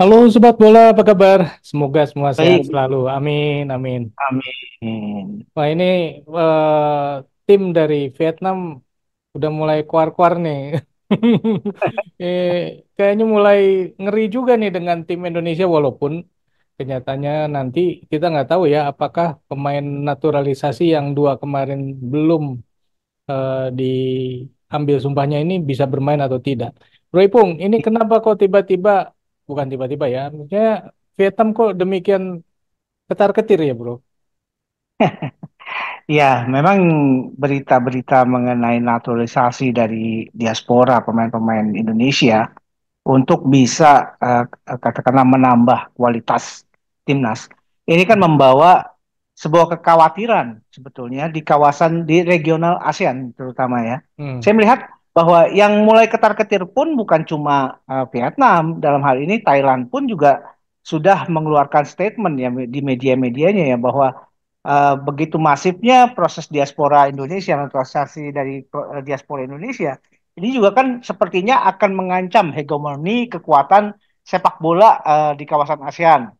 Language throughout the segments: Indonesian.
Halo Sobat Bola, apa kabar? Semoga semua sehat Baik, selalu. Amin, amin. amin. Wah ini tim dari Vietnam udah mulai keluar-keluar nih. Kayaknya mulai ngeri juga nih dengan tim Indonesia walaupun kenyataannya nanti kita nggak tahu ya apakah pemain naturalisasi yang dua kemarin belum diambil sumpahnya ini bisa bermain atau tidak. Bro Ipung, ini kenapa kok tiba-tiba, bukan tiba-tiba ya, maksudnya Vietnam kok demikian ketar-ketir ya bro? Ya, memang berita-berita mengenai naturalisasi dari diaspora pemain-pemain Indonesia untuk bisa katakanlah menambah kualitas timnas. Ini kan membawa sebuah kekhawatiran sebetulnya di kawasan di regional ASEAN terutama ya. Hmm. Saya melihat bahwa yang mulai ketar-ketir pun bukan cuma Vietnam, dalam hal ini Thailand pun juga sudah mengeluarkan statement ya di media-medianya ya bahwa begitu masifnya proses diaspora Indonesia, naturalisasi dari diaspora Indonesia, ini juga kan sepertinya akan mengancam hegemoni kekuatan sepak bola di kawasan ASEAN.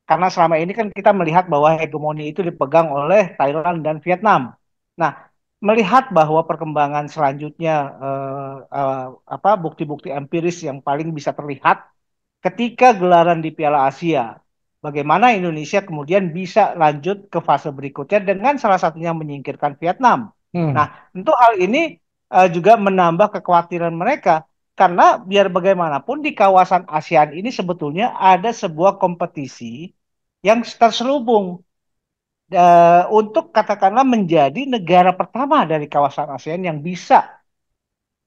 Karena selama ini kan kita melihat bahwa hegemoni itu dipegang oleh Thailand dan Vietnam. Nah, melihat bahwa perkembangan selanjutnya apa bukti-bukti empiris yang paling bisa terlihat ketika gelaran di Piala Asia, bagaimana Indonesia kemudian bisa lanjut ke fase berikutnya dengan salah satunya menyingkirkan Vietnam. Hmm. Nah, tentu hal ini juga menambah kekhawatiran mereka karena biar bagaimanapun di kawasan ASEAN ini sebetulnya ada sebuah kompetisi yang terselubung untuk katakanlah menjadi negara pertama dari kawasan ASEAN yang bisa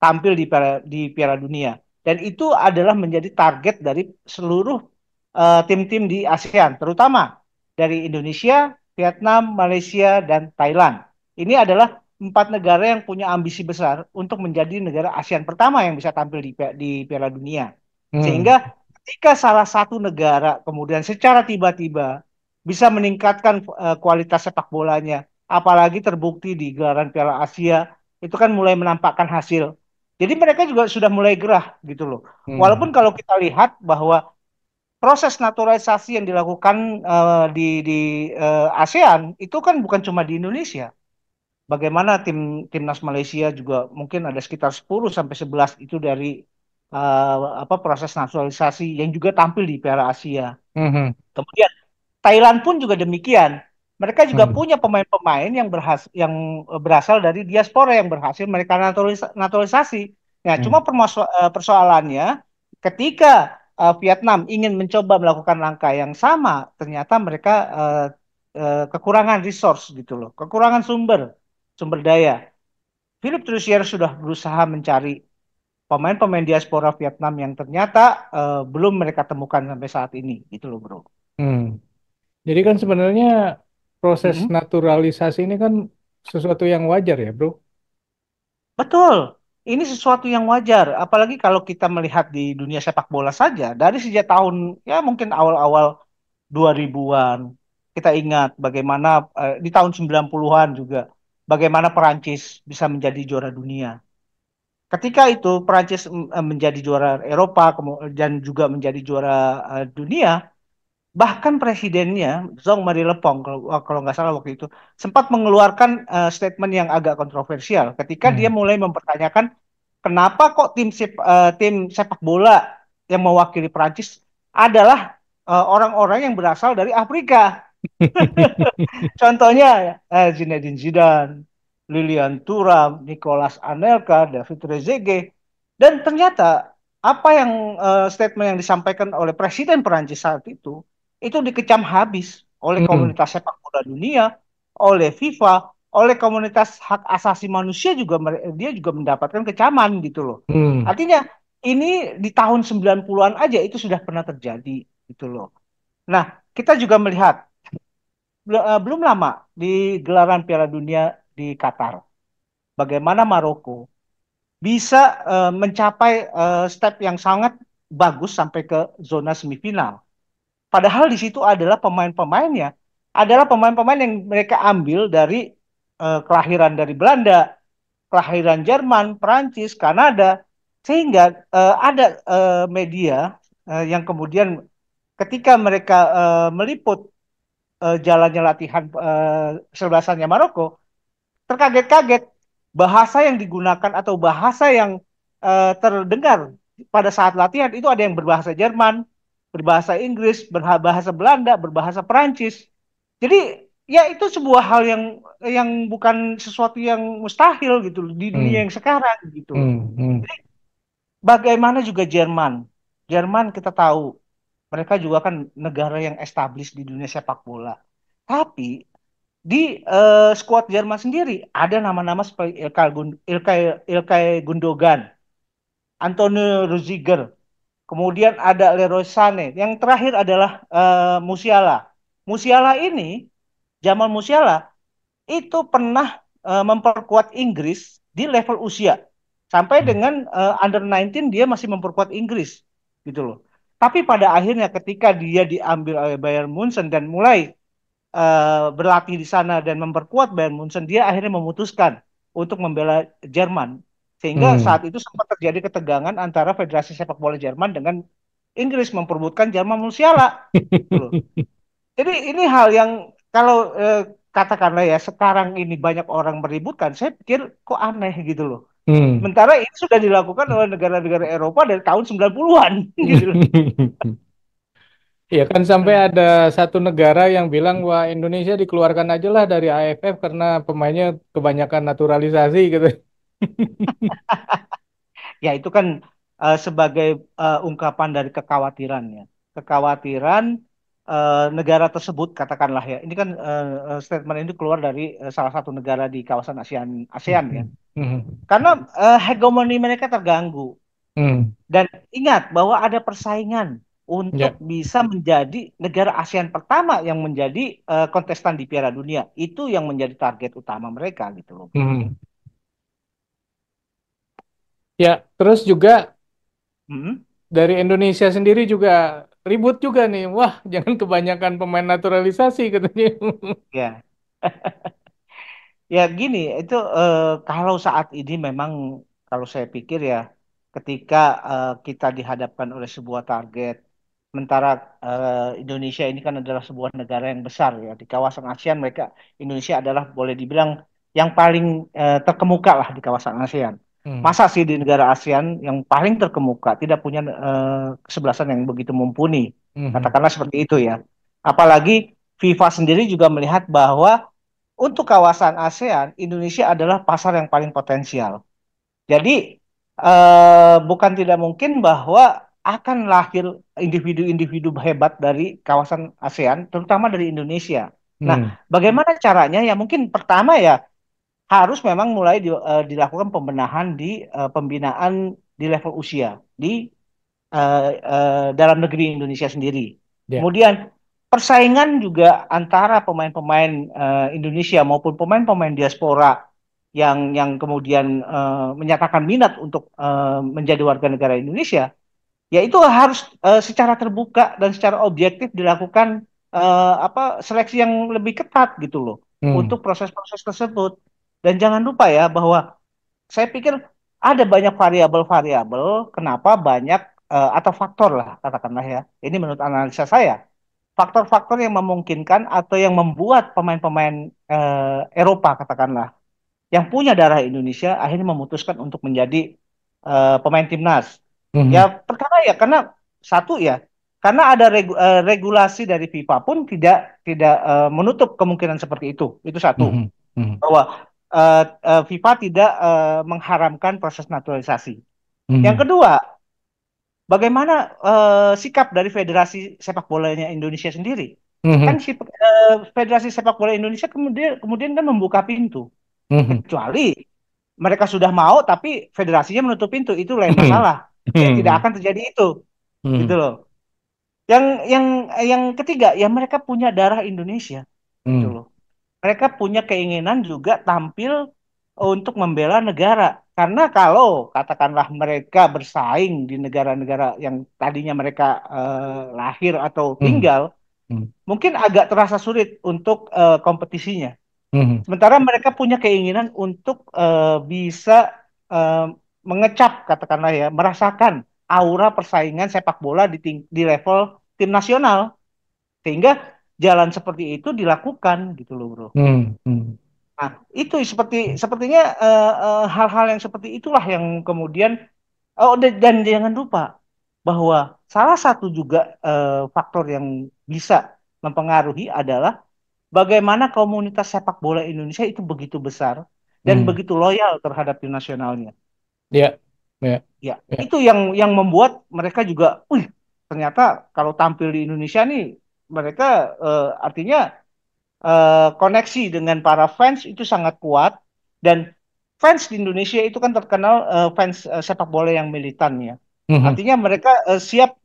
tampil di Piala Dunia. Dan itu adalah menjadi target dari seluruh tim-tim di ASEAN, terutama dari Indonesia, Vietnam, Malaysia, dan Thailand. Ini adalah empat negara yang punya ambisi besar untuk menjadi negara ASEAN pertama yang bisa tampil di Piala Dunia. Hmm. Sehingga ketika salah satu negara kemudian secara tiba-tiba bisa meningkatkan kualitas sepak bolanya, apalagi terbukti di gelaran Piala Asia, itu kan mulai menampakkan hasil. Jadi mereka juga sudah mulai gerah gitu loh. Walaupun Hmm. kalau kita lihat bahwa proses naturalisasi yang dilakukan di ASEAN itu kan bukan cuma di Indonesia. Bagaimana timnas Malaysia juga mungkin ada sekitar 10 sampai 11 itu dari apa proses naturalisasi yang juga tampil di Piala Asia. Hmm. Kemudian Thailand pun juga demikian. Mereka juga Hmm. punya pemain-pemain yang berasal dari diaspora yang berhasil mereka naturalisasi. Nah, Hmm. cuma persoalannya ketika Vietnam ingin mencoba melakukan langkah yang sama, ternyata mereka kekurangan resource gitu loh, kekurangan sumber daya. Philip Trusier sudah berusaha mencari pemain-pemain diaspora Vietnam yang ternyata belum mereka temukan sampai saat ini, gitu loh, bro. Hmm. Jadi kan sebenarnya proses Mm-mm. naturalisasi ini kan sesuatu yang wajar ya bro? Betul, ini sesuatu yang wajar. Apalagi kalau kita melihat di dunia sepak bola saja, dari sejak tahun ya mungkin awal-awal 2000-an, kita ingat bagaimana di tahun 90-an juga, bagaimana Perancis bisa menjadi juara dunia. Ketika itu Perancis menjadi juara Eropa dan juga menjadi juara dunia, bahkan presidennya Jean-Marie Le Pen kalau nggak salah waktu itu sempat mengeluarkan statement yang agak kontroversial ketika dia Hmm. mulai mempertanyakan kenapa kok tim sepak bola yang mewakili Prancis adalah orang-orang yang berasal dari Afrika. Contohnya Zinedine Zidane, Lilian Thuram, Nicolas Anelka, David Trezeguet. Dan ternyata apa yang statement yang disampaikan oleh Presiden Perancis saat itu dikecam habis oleh Hmm. komunitas sepak bola dunia, oleh FIFA, oleh komunitas hak asasi manusia juga dia juga mendapatkan kecaman gitu loh. Hmm. Artinya ini di tahun 90-an aja itu sudah pernah terjadi gitu loh. Nah, kita juga melihat belum lama di gelaran Piala Dunia di Qatar, bagaimana Maroko bisa mencapai step yang sangat bagus sampai ke zona semifinal. Padahal di situ adalah pemain-pemainnya adalah pemain-pemain yang mereka ambil dari kelahiran dari Belanda, kelahiran Jerman, Perancis, Kanada, sehingga ada media yang kemudian ketika mereka meliput jalannya latihan sebelasannya Maroko, terkaget-kaget bahasa yang digunakan atau bahasa yang terdengar pada saat latihan itu ada yang berbahasa Jerman, berbahasa Inggris, berbahasa Belanda, berbahasa Perancis. Jadi ya itu sebuah hal yang bukan sesuatu yang mustahil gitu loh, di dunia Hmm. yang sekarang gitu loh. Hmm. Hmm. Bagaimana juga Jerman. Jerman kita tahu mereka juga kan negara yang established di dunia sepak bola. Tapi di skuad Jerman sendiri ada nama-nama seperti Ilkay Gundogan, Antonio Rudiger, kemudian ada Leroy Sané. Yang terakhir adalah Musiala. Musiala ini, Jamal Musiala itu pernah memperkuat Inggris di level usia. Sampai Hmm. dengan under 19 dia masih memperkuat Inggris gitu loh. Tapi pada akhirnya ketika dia diambil oleh Bayern Munchen dan mulai berlatih di sana dan memperkuat Bayern Munchen, dia akhirnya memutuskan untuk membela Jerman. Sehingga Hmm. saat itu sempat terjadi ketegangan antara Federasi Sepak Bola Jerman dengan Inggris memperebutkan Jerman Musiala. Gitu loh. Jadi ini hal yang kalau katakanlah ya sekarang ini banyak orang meributkan, saya pikir kok aneh gitu loh. Hmm. Sementara ini sudah dilakukan oleh negara-negara Eropa dari tahun 90-an gitu loh. Ya kan sampai Nah, ada satu negara yang bilang wah Indonesia dikeluarkan aja lah dari AFF karena pemainnya kebanyakan naturalisasi gitu. ya itu kan sebagai ungkapan dari kekhawatiran ya. Kekhawatiran negara tersebut katakanlah ya. Ini kan statement ini keluar dari salah satu negara di kawasan ASEAN ASEAN ya. Hmm. Hmm. Karena hegemoni mereka terganggu. Hmm. Dan ingat bahwa ada persaingan untuk Ya. bisa menjadi negara ASEAN pertama yang menjadi kontestan di Piala Dunia. Itu yang menjadi target utama mereka gitu loh. Hmm. Ya, terus juga Hmm, dari Indonesia sendiri juga ribut juga nih. Wah, jangan kebanyakan pemain naturalisasi katanya. ya. Ya gini, itu kalau saat ini memang kalau saya pikir ya ketika kita dihadapkan oleh sebuah target, sementara Indonesia ini kan adalah sebuah negara yang besar ya di kawasan ASEAN mereka Indonesia adalah boleh dibilang yang paling terkemuka lah di kawasan ASEAN. Hmm. Masa sih di negara ASEAN yang paling terkemuka tidak punya kesebelasan yang begitu mumpuni, Hmm. katakanlah seperti itu ya. Apalagi FIFA sendiri juga melihat bahwa untuk kawasan ASEAN, Indonesia adalah pasar yang paling potensial. Jadi, bukan tidak mungkin bahwa akan lahir individu-individu hebat dari kawasan ASEAN, terutama dari Indonesia. Nah, Hmm. bagaimana caranya? Ya mungkin pertama ya harus memang mulai dilakukan pembenahan di pembinaan di level usia di dalam negeri Indonesia sendiri. Ya. Kemudian persaingan juga antara pemain-pemain Indonesia maupun pemain-pemain diaspora yang kemudian menyatakan minat untuk menjadi warga negara Indonesia, ya itu harus secara terbuka dan secara objektif dilakukan seleksi yang lebih ketat gitu loh Hmm. untuk proses-proses tersebut. Dan jangan lupa ya bahwa saya pikir ada banyak variabel-variabel kenapa banyak atau faktor lah katakanlah ya. Ini menurut analisa saya. Faktor-faktor yang memungkinkan atau yang membuat pemain-pemain Eropa katakanlah yang punya darah Indonesia akhirnya memutuskan untuk menjadi pemain timnas. Ya Hmm. pertama ya karena satu ya karena ada regulasi dari FIFA pun tidak menutup kemungkinan seperti itu. Itu satu Hmm. Hmm. bahwa FIFA tidak mengharamkan proses naturalisasi. Yang Hmm. kedua, bagaimana sikap dari Federasi Sepak Bolanya Indonesia sendiri? Kan Hmm. si Federasi Sepak Bola Indonesia kemudian kemudian kan membuka pintu. Hmm. Kecuali mereka sudah mau tapi federasinya menutup pintu, itu lain Hmm. masalah. Ya tidak Hmm. akan terjadi itu, gitu Hmm. loh. Yang yang yang ketiga, ya mereka punya darah Indonesia, gitu Hmm. loh. Mereka punya keinginan juga tampil untuk membela negara. Karena kalau katakanlah mereka bersaing di negara-negara yang tadinya mereka lahir atau Hmm. tinggal, Hmm. mungkin agak terasa sulit untuk kompetisinya. Hmm. Sementara mereka punya keinginan untuk bisa eh, mengecap, katakanlah ya, merasakan aura persaingan sepak bola di level tim nasional. Sehingga jalan seperti itu dilakukan gitu loh, Bro. Hmm, hmm, Nah, itu sepertinya hal-hal yang seperti itulah yang kemudian dan jangan lupa bahwa salah satu juga faktor yang bisa mempengaruhi adalah bagaimana komunitas sepak bola Indonesia itu begitu besar dan hmm. begitu loyal terhadap tim nasionalnya. Ya, ya, Ya, ya. itu yang membuat mereka juga, wih, ternyata kalau tampil di Indonesia nih mereka artinya koneksi dengan para fans itu sangat kuat dan fans di Indonesia itu kan terkenal fans sepak bola yang militan ya. Mhm, Artinya mereka siap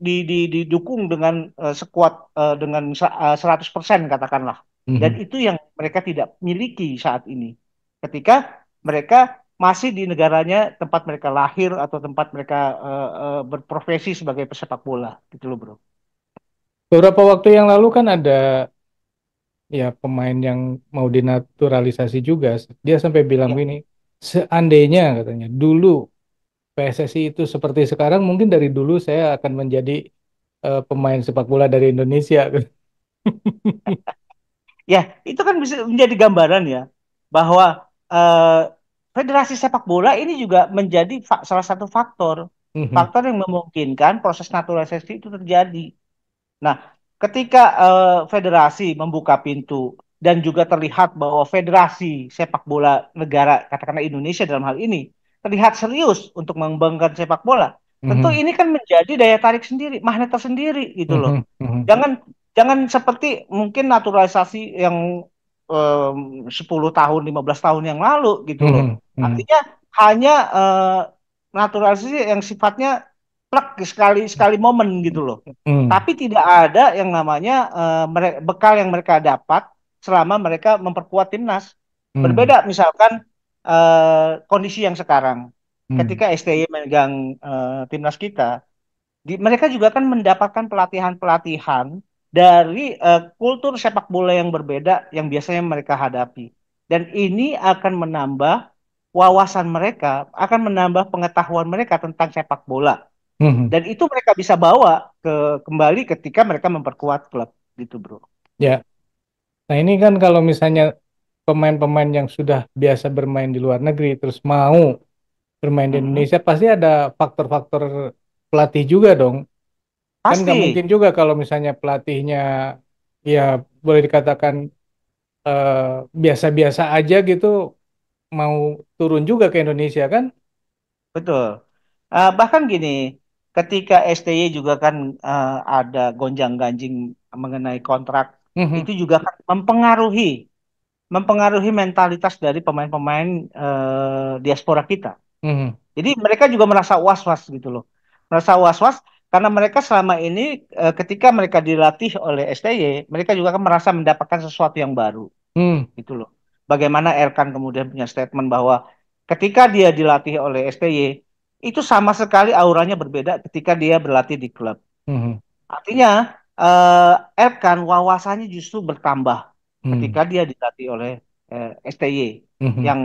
didukung dengan sekuat dengan 100% katakanlah. Dan mhm. itu yang mereka tidak miliki saat ini. Ketika mereka masih di negaranya tempat mereka lahir atau tempat mereka berprofesi sebagai pesepak bola gitu loh bro. Beberapa waktu yang lalu kan ada ya pemain yang mau dinaturalisasi juga. Dia sampai bilang Ya. gini, seandainya katanya dulu PSSI itu seperti sekarang, mungkin dari dulu saya akan menjadi pemain sepak bola dari Indonesia. Ya, itu kan bisa menjadi gambaran ya bahwa eh, Federasi Sepak Bola ini juga menjadi salah satu faktor Mhm, faktor yang memungkinkan proses naturalisasi itu terjadi. Nah, ketika federasi membuka pintu dan juga terlihat bahwa federasi sepak bola negara, katakanlah Indonesia dalam hal ini, terlihat serius untuk mengembangkan sepak bola, tentu mhm, ini kan menjadi daya tarik sendiri, magnet tersendiri gitu loh. mhm, mhm, Jangan jangan seperti mungkin naturalisasi yang 10 tahun, 15 tahun yang lalu gitu loh. mhm, mhm, Artinya hanya naturalisasi yang sifatnya plek sekali sekali momen gitu loh. mhm, Tapi tidak ada yang namanya bekal yang mereka dapat selama mereka memperkuat timnas. mhm, Berbeda misalkan kondisi yang sekarang. mhm, Ketika STY memegang timnas kita, mereka juga kan mendapatkan pelatihan-pelatihan dari kultur sepak bola yang berbeda yang biasanya mereka hadapi. Dan ini akan menambah wawasan mereka, akan menambah pengetahuan mereka tentang sepak bola. mhm. Dan itu mereka bisa bawa kembali ketika mereka memperkuat klub gitu, Bro. Ya, nah ini kan kalau misalnya pemain-pemain yang sudah biasa bermain di luar negeri terus mau bermain di Mm-mm. Indonesia pasti ada faktor-faktor pelatih juga dong. Kan nggak Pasti, mungkin juga kalau misalnya pelatihnya ya boleh dikatakan eh, biasa-biasa aja gitu mau turun juga ke Indonesia kan? betul. Bahkan gini, ketika STY juga kan ada gonjang-ganjing mengenai kontrak, Mhm, itu juga kan mempengaruhi mentalitas dari pemain-pemain diaspora kita. mhm, Jadi mereka juga merasa was-was gitu loh. Merasa was-was karena mereka selama ini ketika mereka dilatih oleh STY, mereka juga kan merasa mendapatkan sesuatu yang baru mhm, gitu loh. Bagaimana Erkan kemudian punya statement bahwa ketika dia dilatih oleh STY, itu sama sekali auranya berbeda ketika dia berlatih di klub. mhm, Artinya Erkan wawasannya justru bertambah mhm, ketika dia dilatih oleh STY mhm,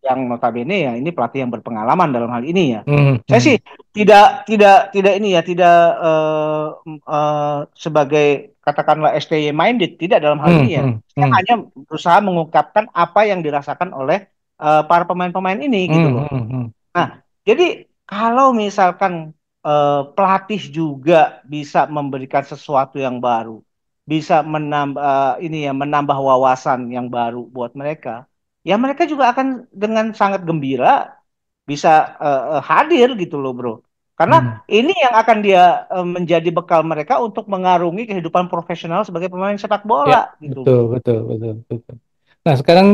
yang notabene ya ini pelatih yang berpengalaman dalam hal ini ya. mhm, Saya sih mhm, tidak ini ya tidak sebagai katakanlah STY minded tidak dalam hal ini ya. mhm, Saya mhm, hanya berusaha mengungkapkan apa yang dirasakan oleh para pemain-pemain ini gitu mhm, loh. mhm, mhm, Nah, jadi kalau misalkan pelatih juga bisa memberikan sesuatu yang baru, bisa menambah ini ya menambah wawasan yang baru buat mereka, ya mereka juga akan dengan sangat gembira bisa hadir gitu loh, Bro. Karena mhm. ini yang akan dia menjadi bekal mereka untuk mengarungi kehidupan profesional sebagai pemain sepak Ya, bola gitu, betul, Bro. betul, betul, betul. Nah, sekarang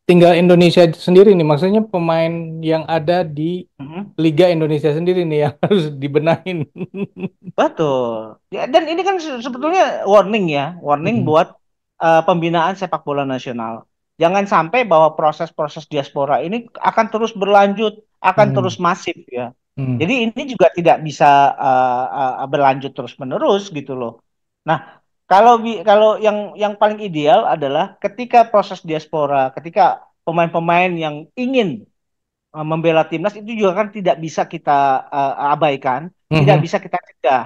tinggal Indonesia sendiri nih, maksudnya pemain yang ada di Mhm. Liga Indonesia sendiri nih yang harus dibenahin. Betul. Ya, dan ini kan sebetulnya warning ya, warning Mhm, buat pembinaan sepak bola nasional. Jangan sampai bahwa proses-proses diaspora ini akan terus berlanjut, akan terus mhm, masif ya. mhm, Jadi ini juga tidak bisa berlanjut terus-menerus gitu loh. Nah, kalau yang paling ideal adalah ketika proses diaspora, ketika pemain-pemain yang ingin membela timnas itu juga kan tidak bisa kita abaikan, tidak mhm, bisa kita cegah.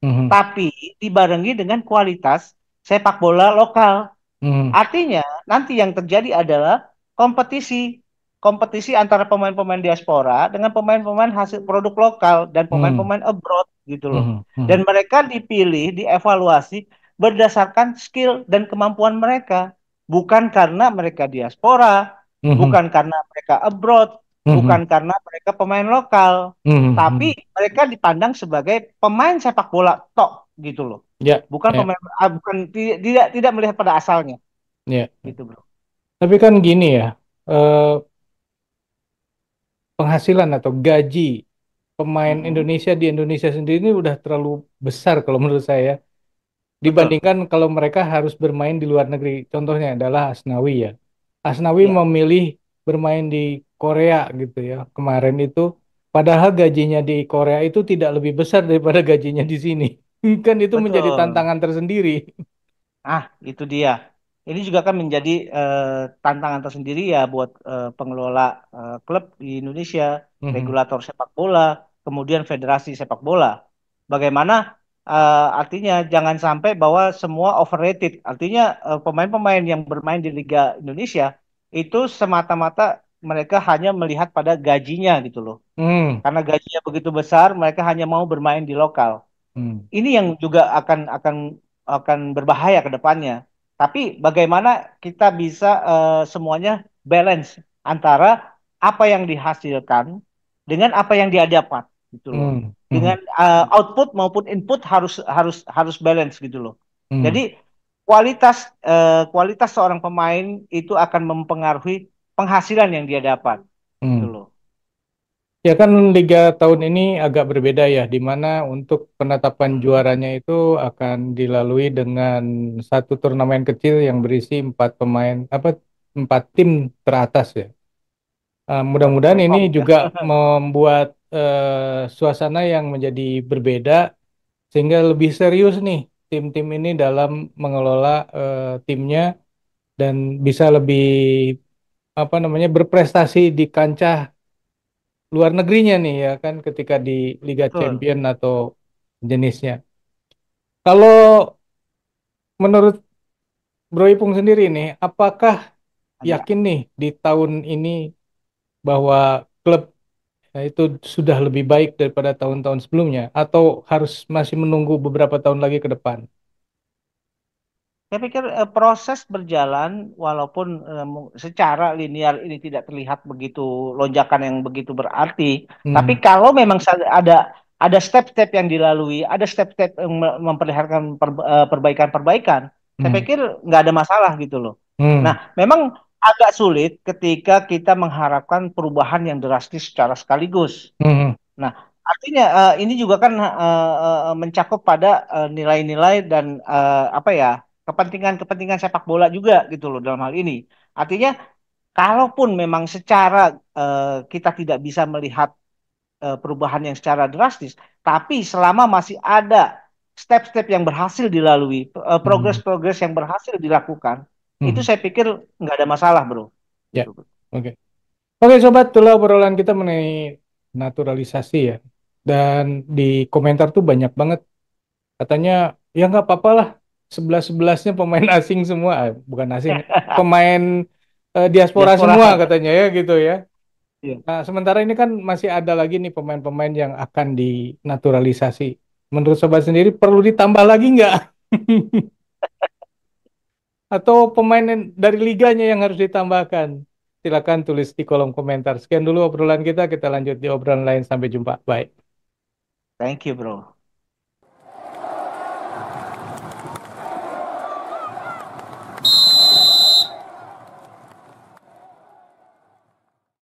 Mhm. tapi dibarengi dengan kualitas sepak bola lokal. Mhm. Artinya, nanti yang terjadi adalah kompetisi. Kompetisi antara pemain-pemain diaspora dengan pemain-pemain hasil produk lokal dan Mhm. pemain-pemain abroad gitu loh. Mhm. Mhm. Dan mereka dipilih, dievaluasi berdasarkan skill dan kemampuan mereka. Bukan karena mereka diaspora, Mhm. bukan karena mereka abroad, Mhm. bukan karena mereka pemain lokal. Mhm. Tapi mereka dipandang sebagai pemain sepak bola tok gitu loh. Ya, Bukan ya, pemain, bukan tidak melihat pada asalnya ya. gitu bro. Tapi kan gini ya, eh, penghasilan atau gaji pemain Mm-mm. Indonesia di Indonesia sendiri ini udah terlalu besar kalau menurut saya. Betul. Dibandingkan kalau mereka harus bermain di luar negeri. Contohnya adalah Asnawi ya. Asnawi Ya, memilih bermain di Korea gitu ya. Kemarin itu padahal gajinya di Korea itu tidak lebih besar daripada gajinya di sini. Kan itu menjadi betul. tantangan tersendiri. Ah, itu dia. Ini juga kan menjadi tantangan tersendiri ya buat pengelola klub di Indonesia, Mhm. regulator sepak bola, kemudian federasi sepak bola. Bagaimana artinya jangan sampai bahwa semua overrated. Artinya pemain-pemain yang bermain di Liga Indonesia itu semata-mata mereka hanya melihat pada gajinya gitu loh. Hmm. Karena gajinya begitu besar, mereka hanya mau bermain di lokal. Hmm. Ini yang juga akan berbahaya ke depannya. Tapi bagaimana kita bisa semuanya balance antara apa yang dihasilkan dengan apa yang dia dapat gitu loh. Hmm. Dengan Hmm. output maupun input harus harus harus balance gitu loh. Hmm. Jadi kualitas seorang pemain itu akan mempengaruhi penghasilan yang dia dapat gitu Hmm. loh. Ya kan Liga tahun ini agak berbeda ya, di mana untuk penetapan juaranya itu akan dilalui dengan satu turnamen kecil yang berisi empat pemain, apa, empat tim teratas ya. Mudah-mudahan ini Playoff ya. juga membuat suasana yang menjadi berbeda sehingga lebih serius nih tim-tim ini dalam mengelola timnya dan bisa lebih apa namanya berprestasi di kancah luar negerinya nih ya kan ketika di Liga Betul. Champion atau jenisnya. Kalau menurut Bro Ipung sendiri nih, apakah Ya. yakin nih di tahun ini bahwa klub itu sudah lebih baik daripada tahun-tahun sebelumnya atau harus masih menunggu beberapa tahun lagi ke depan? Saya pikir proses berjalan walaupun secara linear ini tidak terlihat begitu lonjakan yang begitu berarti, tapi Hmm. kalau memang ada step-step yang dilalui, ada step-step yang memperlihatkan perbaikan-perbaikan, saya Hmm. pikir nggak ada masalah gitu loh. Nah, Hmm. memang agak sulit ketika kita mengharapkan perubahan yang drastis secara sekaligus. Hmm. Nah, artinya ini juga kan mencakup pada nilai-nilai dan apa ya kepentingan-kepentingan sepak bola juga gitu loh dalam hal ini. Artinya, kalaupun memang secara kita tidak bisa melihat perubahan yang secara drastis, tapi selama masih ada step-step yang berhasil dilalui, Hmm. progres-progres yang berhasil dilakukan, itu Hmm. saya pikir nggak ada masalah, bro. Ya, Gitu. oke. Oke, sobat, itulah obrolan kita mengenai naturalisasi ya. Dan di komentar tuh banyak banget katanya ya nggak apa-apa lah, sebelas-sebelasnya pemain asing semua. Bukan asing, pemain diaspora semua Diaspora. katanya ya gitu ya. Iya. Nah, sementara ini kan masih ada lagi nih pemain-pemain yang akan dinaturalisasi. Menurut sobat sendiri perlu ditambah lagi nggak? Atau pemain dari liganya yang harus ditambahkan? Silakan tulis di kolom komentar. Sekian dulu obrolan kita, kita lanjut di obrolan lain. Sampai jumpa. Bye. Thank you, bro.